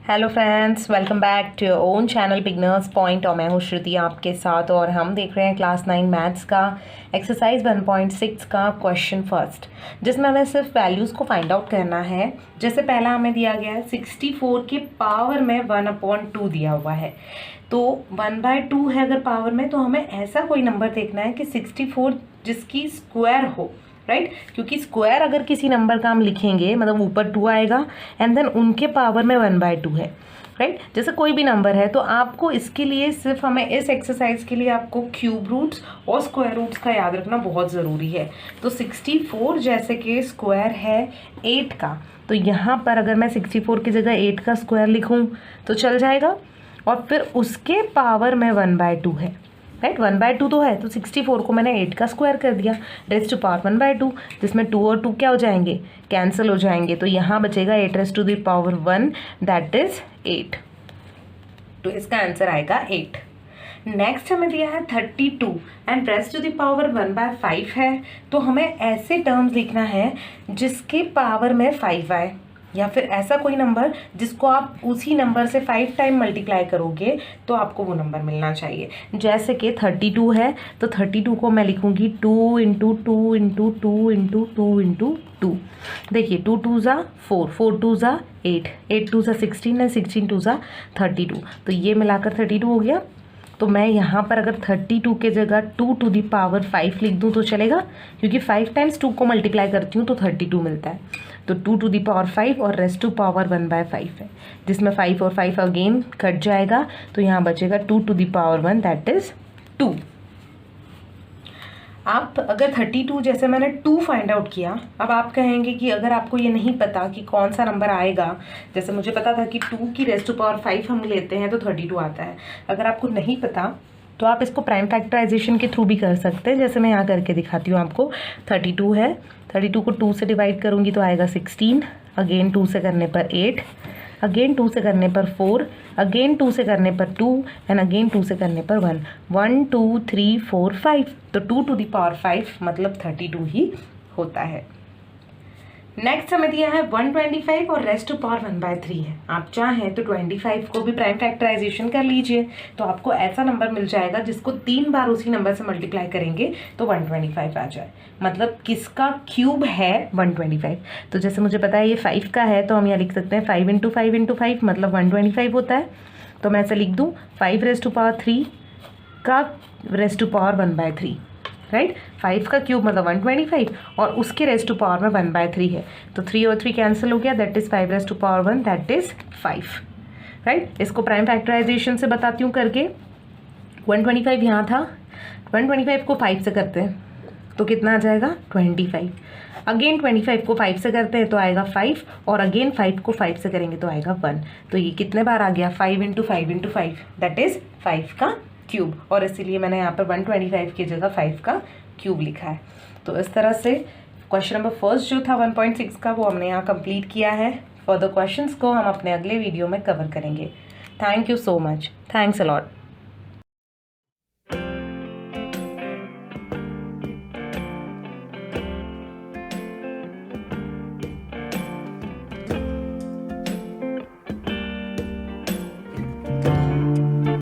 Hello friends, welcome back to your own channel beginners point. और मैं हूँ श्रुति आपके साथ और हम देख रहे हैं क्लास 9 मैथ्स का एक्सरसाइज 1.6 का क्वेश्चन फर्स्ट, जिसमें हमें सिर्फ वैल्यूज़ को फाइंड आउट करना है। जैसे पहला हमें दिया गया है 64 के पावर में 1/2 दिया हुआ है, तो 1/2 है अगर पावर में, तो हमें ऐसा कोई नंबर देखना है कि 64 जिसकी स्क्वायर हो, राइट क्योंकि स्क्वायर अगर किसी नंबर का हम लिखेंगे मतलब ऊपर 2 आएगा एंड देन उनके पावर में 1/2 है, राइट जैसे कोई भी नंबर है। तो आपको इसके लिए सिर्फ हमें इस एक्सरसाइज के लिए आपको क्यूब रूट्स और स्क्वायर रूट्स का याद रखना बहुत ज़रूरी है। तो 64 जैसे कि स्क्वायर है 8 का, तो यहाँ पर अगर मैं 64 की जगह 8 का स्क्वायर लिखूँ तो चल जाएगा, और फिर उसके पावर में 1/2 है, राइट 1/2 तो है, तो 64 को मैंने 8 का स्क्वायर कर दिया, रेस्ट टू पावर 1/2, जिसमें 2 और 2 क्या हो जाएंगे, कैंसिल हो जाएंगे। तो यहाँ बचेगा 8 raised to the power 1, that is 8। तो इसका आंसर आएगा 8। नेक्स्ट हमें दिया है 32 and raised to the power 1/5 है, तो हमें ऐसे टर्म्स लिखना है जिसके पावर में 5 आए, या फिर ऐसा कोई नंबर जिसको आप उसी नंबर से 5 टाइम मल्टीप्लाई करोगे तो आपको वो नंबर मिलना चाहिए। जैसे कि 32 है, तो 32 को मैं लिखूंगी 2 इंटू 2 इंटू 2 इंटू 2 इंटू 2। देखिए 2 2 ज़ा 4, 4 2 ज़ा 8, 8 2 ज़ा 16 है, 16 2 ज़ा 32, तो ये मिलाकर 32 हो गया। तो मैं यहाँ पर अगर 32 के जगह 2 टू दी पावर 5 लिख दूँ तो चलेगा, क्योंकि 5 टाइम्स 2 को मल्टीप्लाई करती हूँ तो 32 मिलता है। तो 2 टू दी पावर 5 और रेस्ट टू पावर 1/5 है, जिसमें 5 और 5 अगेन कट जाएगा, तो यहाँ बचेगा 2 to the power 1, that is 2। आप अगर 32 जैसे मैंने 2 फाइंड आउट किया, अब आप कहेंगे कि अगर आपको ये नहीं पता कि कौन सा नंबर आएगा, जैसे मुझे पता था कि 2 की रेस्ट टू पावर 5 हम लेते हैं तो 32 आता है। अगर आपको नहीं पता तो आप इसको प्राइम फैक्टराइजेशन के थ्रू भी कर सकते हैं, जैसे मैं यहाँ करके दिखाती हूँ आपको। 32 है, 32 को 2 से डिवाइड करूँगी तो आएगा 16, अगेन 2 से करने पर 8, अगेन 2 से करने पर 4, अगेन 2 से करने पर 2 एंड अगेन 2 से करने पर 1, 1 2 3 4 5, तो 2 टू दी पावर 5 मतलब 32 ही होता है। नेक्स्ट हमें दिया है 125 और रेस्ट टू पावर 1/3 है। आप चाहें तो 25 को भी प्राइम फैक्टराइजेशन कर लीजिए, तो आपको ऐसा नंबर मिल जाएगा जिसको 3 बार उसी नंबर से मल्टीप्लाई करेंगे तो 125 आ जाए। मतलब किसका क्यूब है 125। तो जैसे मुझे पता है ये 5 का है, तो हम यहाँ लिख सकते हैं 5 इंटू 5 इंटू 5 मतलब 125 होता है। तो मैं ऐसे लिख दूँ 5 रेस्ट टू पावर 3 का रेस्ट टू पावर 1/3, राइट 5 का क्यूब मतलब 125 और उसके रेस्ट टू पावर में 1/3 है, तो 3 और 3 कैंसिल हो गया, that is 5 raised to power 1, that is 5, right. इसको प्राइम फैक्टराइजेशन से बताती हूँ करके। 125 यहाँ था, 125 को 5 से करते हैं तो कितना आ जाएगा 25, अगेन 25 को 5 से करते हैं तो आएगा 5, और अगेन 5 को 5 से करेंगे तो आएगा 1। तो ये कितने बार आ गया 5 इंटू 5 इंटू 5, दैट इज़ 5 का क्यूब, और इसीलिए मैंने यहाँ पर 125 की जगह 5 का क्यूब लिखा है। तो इस तरह से क्वेश्चन नंबर फर्स्ट जो था 1.6 का वो हमने यहाँ कंप्लीट किया है। फर्दर क्वेश्चंस को हम अपने अगले वीडियो में कवर करेंगे। Thank you so much, thanks a lot.